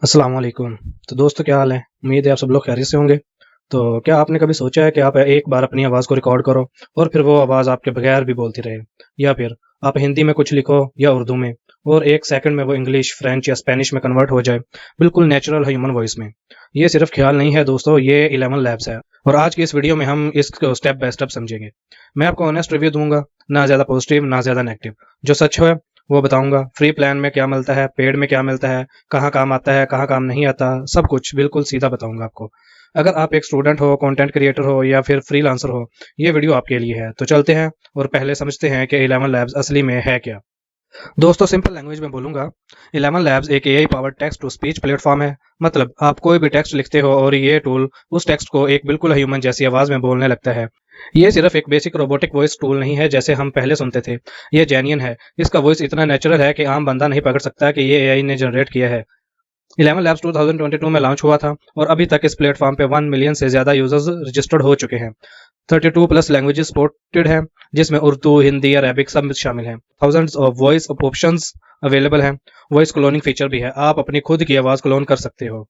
अस्सलाम वालेकुम। तो दोस्तों क्या हाल है? उम्मीद है आप सब लोग खैरियत से होंगे। तो क्या आपने कभी सोचा है कि आप एक बार अपनी आवाज़ को रिकॉर्ड करो और फिर वो आवाज़ आपके बगैर भी बोलती रहे? या फिर आप हिंदी में कुछ लिखो या उर्दू में और 1 सेकंड में वो इंग्लिश, फ्रेंच या स्पेनिश में कन्वर्ट हो जाए, बिल्कुल नेचुरल ह्यूमन वॉइस में। ये सिर्फ ख़्याल नहीं है दोस्तों, ये 11 लैब्स है और आज की इस वीडियो में हम इसको स्टेप बाय स्टेप समझेंगे। मैं आपको ऑनेस्ट रिव्यू दूँगा, ना ज़्यादा पॉजिटिव, ना ज़्यादा नेगेटिव। जो सच है वो बताऊँगा। फ्री प्लान में क्या मिलता है, पेड में क्या मिलता है, कहाँ काम आता है, कहाँ काम नहीं आता, सब कुछ बिल्कुल सीधा बताऊँगा आपको। अगर आप एक स्टूडेंट हो, कंटेंट क्रिएटर हो या फिर फ्रीलांसर हो, ये वीडियो आपके लिए है। तो चलते हैं और पहले समझते हैं कि 11 लैब्स असली में है क्या। दोस्तों सिंपल लैंग्वेज में बोलूंगा, 11 लैब्स एक AI powered text to speech platform है। मतलब आप कोई भी टेक्स्ट लिखते हो और ये टूल उस टेक्स्ट को एक बिल्कुल ह्यूमन जैसी आवाज में बोलने लगता है। ये सिर्फ एक बेसिक रोबोटिक वॉइस टूल नहीं है जैसे हम पहले सुनते थे। ये जेन्युइन है। इसका वॉइस इतना नेचुरल है कि आम बंदा नहीं पकड़ सकता कि ये एआई ने जनरेट किया है। 11 लैब्स 2022 में लॉन्च हुआ था और अभी तक इस प्लेटफॉर्म पे 1 मिलियन से ज्यादा यूजर्स रजिस्टर्ड हो चुके हैं। 32 प्लस लैंग्वेजेस सपोर्टेड हैं, जिसमें उर्दू, हिंदी, अरेबिक सब शामिल हैं। Thousands of voice options available हैं। वॉइस क्लोनिंग फीचर भी है, आप अपनी खुद की आवाज क्लोन कर सकते हो।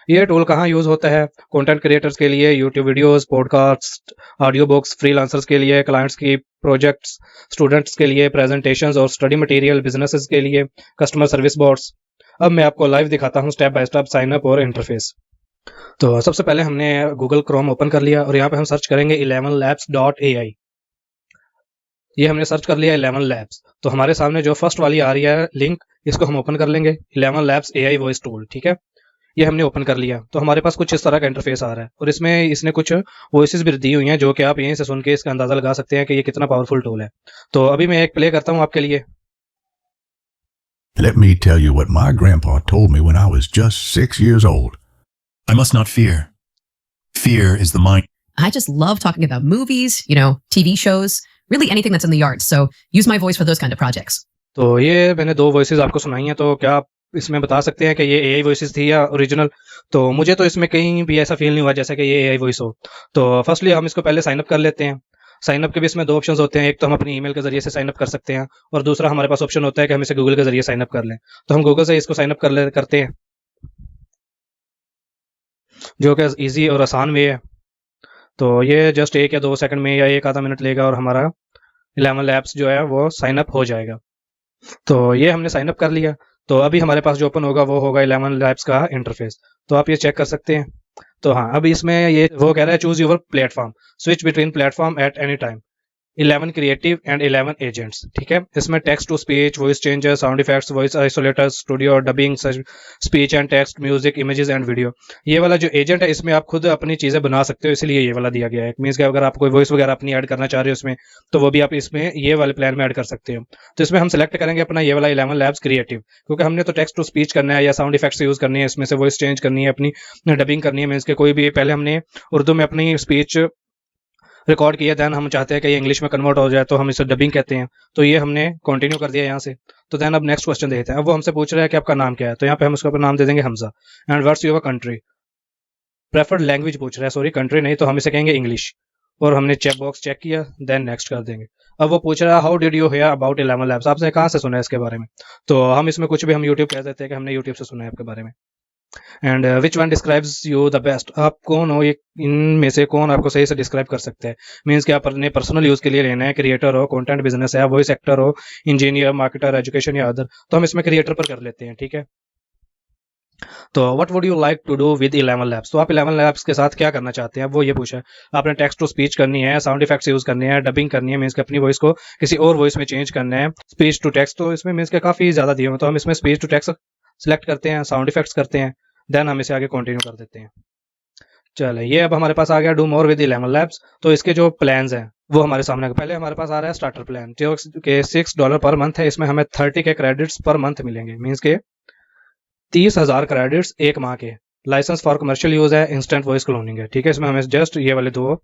ये टूल कहाँ यूज होता है? कंटेंट क्रिएटर्स के लिए YouTube videos, podcast, audio books, freelancers के लिए, क्लाइंट्स की प्रोजेक्ट्स, स्टूडेंट्स के लिए प्रेजेंटेशंस और स्टडी मटेरियल, बिजनेसेस के लिए, कस्टमर सर्विस बॉट्स। अब मैं आपको लाइव दिखाता हूँ step by step sign up और इंटरफेस। तो सबसे पहले हमने गूगल क्रोम ओपन कर लिया और यहाँ पे हम सर्च करेंगे 11labs.ai। ये हमने सर्च कर लिया 11 लैब्स। तो हमारे सामने जो फर्स्ट वाली आ रही है लिंक, इसको हम ओपन कर लेंगे। 11 लैब्स एआई वॉइस टूल, ठीक है। ये हमने ओपन कर लिया तो हमारे पास कुछ इस तरह का इंटरफेस आ रहा है और इसमें इसने कुछ वॉइसेस भी दी हुई हैं जो कि आप यहीं से सुन के इसका अंदाजा लगा सकते हैं कि ये कितना पावरफुल टूल है। तो अभी मैं एक प्ले करता हूँ आपके लिए। Let me tell you what my grandpa told me when I was just 6 years old. I must not fear. Fear is the mind. I just love talking about movies, TV shows, really anything that's in the arts. So use my voice for those kind of projects. तो ये मैंने 2 voices आपको सुनाई हैं, तो क्या आप इसमें बता सकते हैं कि ये एआई वॉइसेस थी या ओरिजिनल? तो मुझे तो इसमें कहीं भी ऐसा फील नहीं हुआ जैसा कि ये एआई वॉइस हो। तो फर्स्टली हम इसको पहले साइन अप कर लेते हैं। साइन अप के भी इसमें 2 ऑप्शंस होते हैं। एक तो हम अपनी ईमेल के ज़रिए से साइन अप कर सकते हैं और दूसरा हमारे पास ऑप्शन होता है कि हम इसे गूगल के ज़रिए साइन अप कर लें। तो हम गूगल से इसको साइन अप करते हैं, जो कि ईज़ी और आसान वे है। तो ये जस्ट 1 या 2 सेकंड में या 1 आधा मिनट लेगा और हमारा 11 लैब्स जो है वो साइन अप हो जाएगा। तो ये हमने साइन अप कर लिया। तो अभी हमारे पास जो ओपन होगा वो होगा 11 लैब्स का इंटरफेस। तो आप ये चेक कर सकते हैं। तो हाँ, अब इसमें ये वो कह रहा है choose your platform, switch between platform at any time, 11 creative and 11 agents, ठीक है। इसमें text to speech, voice changer, sound effects, voice isolators, studio, dubbing, speech and text, music, images and video. ये वाला जो एजेंट है इसमें आप खुद अपनी चीजें बना सकते हो, इसलिए ये वाला दिया गया है। मीन्स कि अगर आप कोई वॉइस वगैरह अपनी ऐड करना चाह रहे हो इसमें, तो वो भी आप इसमें ये वाले प्लान में ऐड कर सकते हो। तो इसमें हम सेलेक्ट करेंगे अपना ये वाला 11 लैब्स क्रिएटिव, क्योंकि हमने तो टेक्स्ट टू स्पीच करना है या साउंड इफेक्ट्स यूज करनी है, इसमें से वॉइस चेंज करनी है, अपनी डबिंग करनी है। मीन्स के कोई भी पहले हमने उर्दू में अपनी स्पीच रिकॉर्ड किया, देन हम चाहते हैं कि ये इंग्लिश में कन्वर्ट हो जाए, तो हम इसे डबिंग कहते हैं। तो ये हमने कंटिन्यू कर दिया यहाँ से। तो देन अब नेक्स्ट क्वेश्चन देखते हैं। अब वो हमसे पूछ रहा है कि आपका नाम क्या है, तो यहाँ पे हम उसका नाम दे देंगे Hamza. And what's your country, preferred language पूछ रहा है, सॉरी कंट्री नहीं, तो हम इसे कहेंगे इंग्लिश। और हमने चेक बॉक्स चेक किया, देन नेक्स्ट कर देंगे। अब वो पूछ रहा है how did you here about 11 labs, आपने कहाँ से सुना है इसके बारे में? तो हम इसमें कुछ भी हम यूट्यूब कह देते हैं कि हमने यूट्यूब से सुना है आपके बारे में। And which one describes you the best, आप कौन हो, ये इनमें से कौन आपको सही से डिस्क्राइब कर सकते हैं? मीन्स कि आप अपने पर्सनल यूज के लिए लेना है, क्रिएटर हो, कंटेंट बिजनेस है, वॉइस एक्टर हो, इंजीनियर, मार्केटर, एजुकेशन या अदर। तो हम इसमें क्रिएटर पर कर लेते हैं, ठीक है। तो what would you like to do with 11 Labs, तो आप 11 लैब्स के साथ क्या करना चाहते हैं? अब वो ये पूछा है। आपने टेक्स्ट टू स्पीच करनी है, साउंड इफेक्ट्स यूज करनी है, डबिंग करनी है, मीन्स कि अपनी वॉइस को किसी और वॉइस में चेंज करना है, स्पीच टू टेक्स्ट, तो इसमें मीन्स के काफी ज्यादा दिए हुए, तो हम इसमें स्पीच टू टेक्स्ट सेलेक्ट करते हैं, साउंड इफेक्ट्स करते हैं, देन हम इसे आगे कंटिन्यू कर देते हैं। चले, ये अब हमारे पास आ गया डू मोर विद 11 लैब्स। तो इसके जो प्लान्स हैं वो हमारे सामने, पहले हमारे पास आ रहा है स्टार्टर प्लान, जो कि $6 पर मंथ है। इसमें हमें 30 के क्रेडिट्स पर मंथ मिलेंगे, मीन्स के 30,000 क्रेडिट्स एक माह के। लाइसेंस फॉर कमर्शियल यूज है, इंस्टेंट वॉइस क्लोनिंग है, ठीक है। इसमें हमें जस्ट ये वाले 2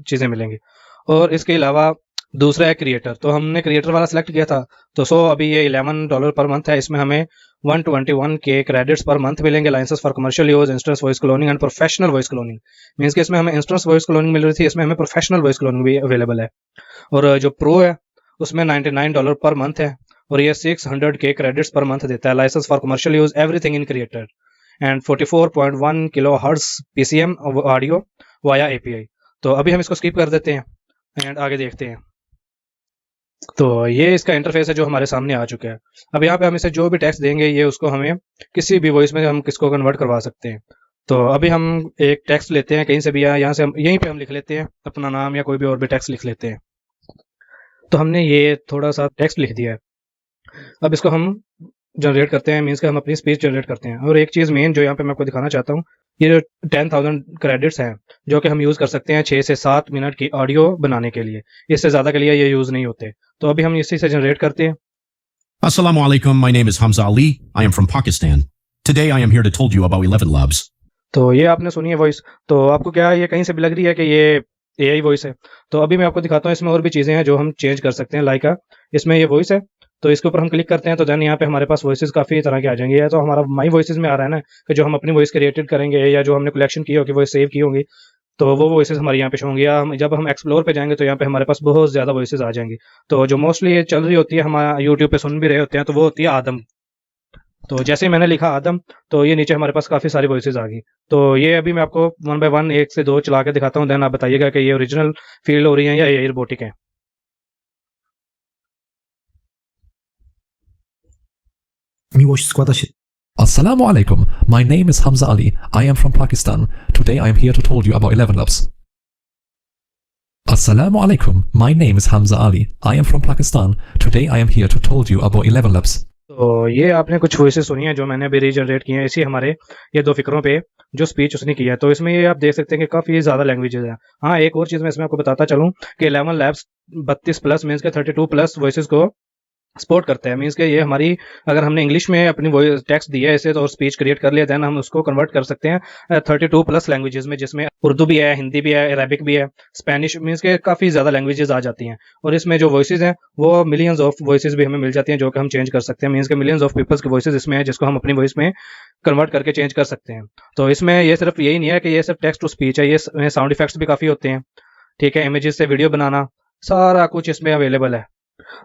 चीजें मिलेंगी। और इसके अलावा दूसरा है क्रिएटर, तो हमने क्रिएटर वाला सिलेक्ट किया था। तो अभी ये $11 पर मंथ है। इसमें हमें 121 के क्रेडिट्स पर मंथ मिलेंगे। Licence for commercial use, instance voice cloning and professional voice cloning, means कि इसमें हमें इंस्टेंस वॉइस क्लोनिंग मिल रही थी, इसमें हमें प्रोफेशनल वॉइस क्लोनिंग भी अवेलेबल है। और जो प्रो है उसमें $99 पर मंथ है और ये 600 के क्रेडिट्स पर मंथ देता है। Licence for commercial use, everything in creator, and 44.1 kilohertz PCM audio via API। तो अभी हम इसको स्किप कर देते हैं एंड आगे देखते हैं। तो ये इसका इंटरफेस है जो हमारे सामने आ चुका है। अब यहाँ पे हम इसे जो भी टेक्स्ट देंगे ये उसको हमें किसी भी वॉइस में हम किसको कन्वर्ट करवा सकते हैं। तो अभी हम एक टेक्स्ट लेते हैं कहीं से भी, यहाँ से हम यहीं पे हम लिख लेते हैं अपना नाम या कोई भी और भी टेक्स्ट लिख लेते हैं। तो हमने ये थोड़ा सा टेक्स्ट लिख दिया है। अब इसको हम जनरेट करते हैं, मीन्स कि हम अपनी स्पीच जनरेट करते हैं। और एक चीज़ मेन जो यहाँ पे मैं आपको दिखाना चाहता हूँ, ये जो 10,000 क्रेडिट्स हैं जो कि हम यूज़ कर सकते हैं 6 से 7 मिनट की ऑडियो बनाने के लिए, इससे ज़्यादा के लिए ये यूज़ नहीं होते। तो अभी हम इसी से जनरेट करते हैं। Assalamu alaikum, my name is Hamza Ali. I am from Pakistan. Today I am here to told you about 11 labs. तो ये आपने सुनी है वॉइस, तो आपको क्या ये कहीं से भी लग रही है कि ये AI वॉइस है? तो अभी मैं आपको दिखाता हूँ, इसमें और भी चीज़ें हैं जो हम चेंज कर सकते हैं। लाइक इसमें ये वॉइस है, तो इसके ऊपर हम क्लिक करते हैं तो देन यहाँ पे हमारे पास वॉइसेस काफ़ी तरह के आ जाएंगे। या तो हमारा माई वॉइसेस में आ रहा है ना कि जो हम अपनी वॉइस क्रिएटेड करेंगे या जो हमने कलेक्शन की होगी वो सेव की होंगी, तो वो वॉइसेस हमारे यहाँ पे शो होंगी। या जब हम एक्सप्लोर पे जाएंगे तो यहाँ पे हमारे पास बहुत ज़्यादा वॉइसेस आ जाएंगी। तो जो मोस्टली ये चल रही होती है, हमारा यूट्यूब पे सुन भी रहे होते हैं, तो वो होती है आदम। तो जैसे ही मैंने लिखा आदम, तो ये नीचे हमारे पास काफ़ी सारी वॉइसेस आ गई। तो ये अभी मैं आपको 1 बाय 1 1 से 2 चला के दिखाता हूँ, देन आप बताइएगा कि ये ओरिजिनल फील हो रही है या ये रोबोटिक है। Assalamu alaikum. My name is Hamza Ali. I am from Pakistan. Today I am here to told you about 11 labs. Assalamu alaikum. My name is Hamza Ali. I am from Pakistan. Today I am here to told you about 11 labs. तो ये आपने कुछ voices सुनी है जो मैंने अभी regenerate किए हैं इसी हमारे ये 2 फिक्रों पे जो स्पीच उसने की है। तो इसमें ये आप देख सकते हैं कि काफ़ी ज़्यादा लैंग्वेजेस हैं। हाँ, एक और चीज़ मैं इसमें आपको बताता चलूँ कि 11 लैब्स 32+ मीन्स के 32+ वॉइसेस को सपोर्ट करता है। मीन्स के ये हमारी, अगर हमने इंग्लिश में अपनी वॉइस टेक्स्ट दिया है इसे तो और स्पीच क्रिएट कर लिया, देन हम उसको कन्वर्ट कर सकते हैं 32+ लैंग्वेजेस में, जिसमें उर्दू भी है, हिंदी भी है, अरेबिक भी है, स्पेनिश, मीन्स के काफ़ी ज़्यादा लैंग्वेजेस आ जाती हैं। और इसमें जो वॉइसेस हैं वो मिलियंस ऑफ वॉइसेस भी हमें मिल जाती हैं जो कि हम चेंज कर सकते हैं। मीन्स के मिलियंस ऑफ पीपल्स की वॉइसेस इसमें है जिसको हम अपनी वॉइस में कन्वर्ट करके चेंज कर सकते हैं। तो इसमें ये सिर्फ यही नहीं है कि ये सिर्फ टेक्स्ट टू स्पीच है, ये साउंड इफेक्ट्स भी काफ़ी होते हैं। ठीक है, इमेजेस से वीडियो बनाना, सारा कुछ इसमें अवेलेबल है।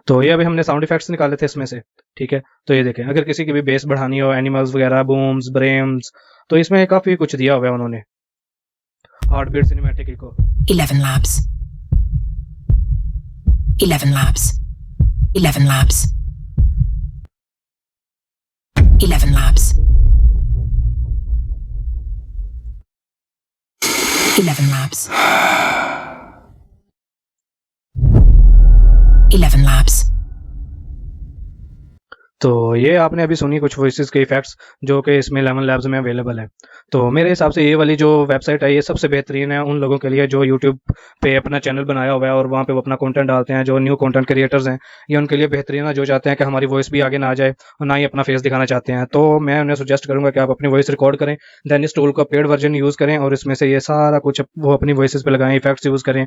तो ये अभी हमने साउंड इफेक्ट्स निकाले थे इसमें से। ठीक है, तो ये देखें, अगर किसी की भी बेस बढ़ानी हो, एनिमल्स वगैरह, बूम्स, ब्रेम्स, तो इसमें काफ़ी कुछ दिया हुआ है उन्होंने। हार्ट बीट सिनेमैटिक को 11 labs. 11 labs. 11 labs. 11 labs. 11 labs. 11 labs. तो ये आपने अभी सुनी कुछ वॉइसेस के इफेक्ट्स जो कि इसमें 11 लैब्स में अवेलेबल है। तो मेरे हिसाब से ये वाली जो वेबसाइट है ये सबसे बेहतरीन है उन लोगों के लिए जो यूट्यूब पे अपना चैनल बनाया हुआ है और वहाँ पे वो अपना कंटेंट डालते हैं। जो न्यू कंटेंट क्रिएटर्स हैं ये उनके लिए बेहतरीन है, जो चाहते हैं कि हमारी वॉइस भी आगे ना जाए और ना ही अपना फेस दिखाना चाहते हैं। तो मैं उन्हें सजेस्ट करूँगा कि आप अपनी वॉइस रिकॉर्ड करें, देन इस टूल का पेड वर्जन यूज़ करें और इसमें से ये सारा कुछ वो अपनी वॉइस पे लगाएं, इफेक्ट्स यूज़ करें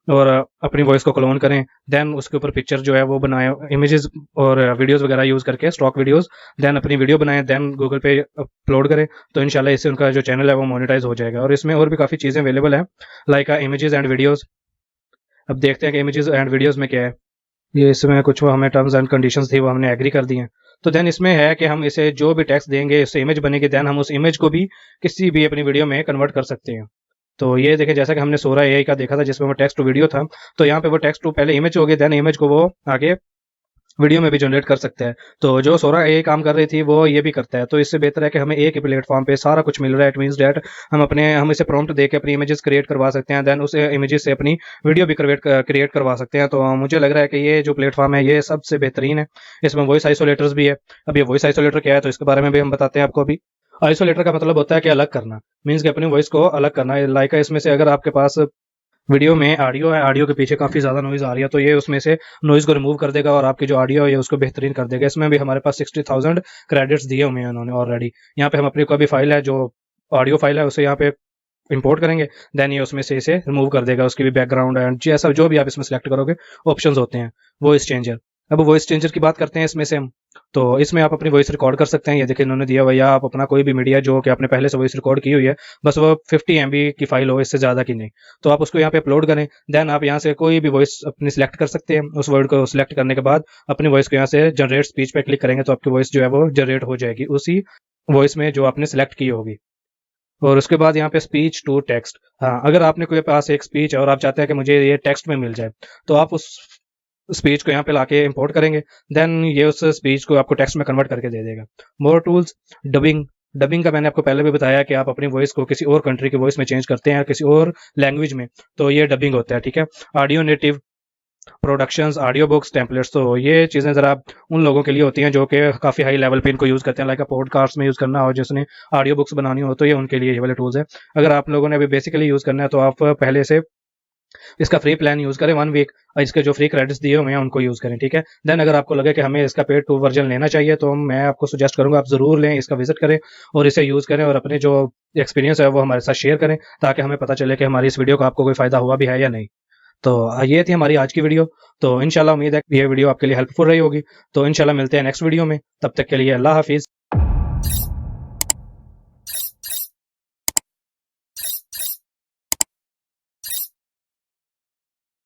और अपनी वॉइस को क्लोन करें, देन उसके ऊपर पिक्चर जो है वो बनाएं, इमेजेस और वीडियोस वगैरह यूज़ करके स्टॉक वीडियोस, देन अपनी वीडियो बनाएं, देन गूगल पे अपलोड करें। तो इंशाल्लाह इससे उनका जो चैनल है वो मोनेटाइज हो जाएगा। और इसमें और भी काफ़ी चीज़ें अवेलेबल हैं लाइक इमेजेस एंड वीडियोज़। अब देखते हैं कि इमेजेस एंड वीडियोज़ में क्या है। ये इसमें कुछ वो हमें टर्म्स एंड कंडीशंस थी वो हमने एग्री कर दी हैं। तो देन इसमें है कि हम इसे जो भी टेक्स्ट देंगे इससे इमेज बनेगी, देन हम उस इमेज को भी किसी भी अपनी वीडियो में कन्वर्ट कर सकते हैं। तो ये देखें, जैसा कि हमने सोरा AI का देखा था जिसमें वो टेक्स्ट टू वीडियो था, तो यहाँ पे वो टेक्स्ट टू पहले इमेज हो गई, देन इमेज को वो आगे वीडियो में भी जनरेट कर सकते हैं। तो जो सोरा AI काम कर रही थी वो ये भी करता है। तो इससे बेहतर है कि हमें एक ही प्लेटफॉर्म पे सारा कुछ मिल रहा है। इट मीन्स डैट हम इसे प्रॉम्प्ट दे के अपनी इमेजेस क्रिएट करवा सकते हैं, देन उस इमेजेस से अपनी वीडियो भी क्रिएट करवा सकते हैं। तो मुझे लग रहा है कि ये जो प्लेटफॉर्म है ये सबसे बेहतरीन है। इसमें वॉइस आइसोलेटर्स भी है। अब ये वॉइस आइसोलेटर क्या है तो इसके बारे में भी हम बताते हैं आपको। अभी आइसोलेटर का मतलब होता है कि अलग करना, मीन्स कि अपनी वॉइस को अलग करना है। लाइक इसमें से अगर आपके पास वीडियो में ऑडियो है, ऑडियो के पीछे काफ़ी ज़्यादा नॉइज़ आ रही है, तो ये उसमें से नॉइज़ को रिमूव कर देगा और आपकी जो ऑडियो है उसको बेहतरीन कर देगा। इसमें भी हमारे पास 60,000 क्रेडिट्स दिए हुए हैं उन्होंने ऑलरेडी। यहाँ पे हम अपनी कोई भी फाइल है जो ऑडियो फाइल है उसे यहाँ पे इंपोर्ट करेंगे, देन ये उसमें से इसे रिमूव कर देगा, उसकी भी बैकग्राउंड एंड जैसा जो भी आप इसमें सेलेक्ट करोगे ऑप्शंस होते हैं। वॉइस चेंजर, अब वॉइस चेंजर की बात करते हैं इसमें से हम। तो इसमें आप अपनी वॉइस रिकॉर्ड कर सकते हैं, ये देखिए इन्होंने दिया हुआ, या आप अपना कोई भी मीडिया जो कि आपने पहले से वॉइस रिकॉर्ड की हुई है, बस वो 50 MB की फाइल हो, इससे ज़्यादा की नहीं, तो आप उसको यहाँ पे अपलोड करें। देन आप यहाँ से कोई भी वॉइस अपनी सिलेक्ट कर सकते हैं। उस वर्ड को सिलेक्ट करने के बाद अपनी वॉइस को यहाँ से जनरेट स्पीच पे क्लिक करेंगे तो आपकी वॉइस जो है वो जनरेट हो जाएगी उसी वॉइस में जो आपने सिलेक्ट की होगी। और उसके बाद यहाँ पे स्पीच टू टेक्स्ट, हाँ अगर आपने कोई पास एक स्पीच है और आप चाहते हैं कि मुझे ये टेक्स्ट में मिल जाए, तो आप उस स्पीच को यहाँ पे लाके इंपोर्ट करेंगे, देन ये उस स्पीच को आपको टेक्स्ट में कन्वर्ट करके दे देगा। मोर टूल्स, डबिंग का मैंने आपको पहले भी बताया कि आप अपनी वॉइस को किसी और कंट्री की वॉइस में चेंज करते हैं, किसी और लैंग्वेज में, तो ये डबिंग होता है, ठीक है। Audio native productions, audio books, templates, तो ये चीज़ें ज़रा उन लोगों के लिए होती हैं जो कि काफ़ी हाई लेवल पे इनको यूज़ करते हैं, लाइक पॉडकास्ट में यूज़ करना हो, जिसने ऑडियो बुक्स बनानी हो, तो ये उनके लिए ये वाले टूल्स हैं। अगर आप लोगों ने अभी बेसिकली यूज़ करना है तो आप पहले से इसका फ्री प्लान यूज़ करें 1 वीक, और इसके जो फ्री क्रेडिट्स दिए हुए हैं उनको यूज़ करें, ठीक है। देन अगर आपको लगे कि हमें इसका पेड टू वर्जन लेना चाहिए, तो मैं आपको सजेस्ट करूंगा आप ज़रूर लें, इसका विजिट करें और इसे यूज़ करें और अपने जो एक्सपीरियंस है वो हमारे साथ शेयर करें, ताकि हमें पता चले कि हमारी इस वीडियो का आपको कोई फ़ायदा हुआ भी है या नहीं। तो ये थी हमारी आज की वीडियो। तो इंशाल्लाह उम्मीद है कि ये वीडियो आपके लिए हेल्पफुल रही होगी। तो इंशाल्लाह मिलते हैं नेक्स्ट वीडियो में, तब तक के लिए अल्लाह हाफिज़।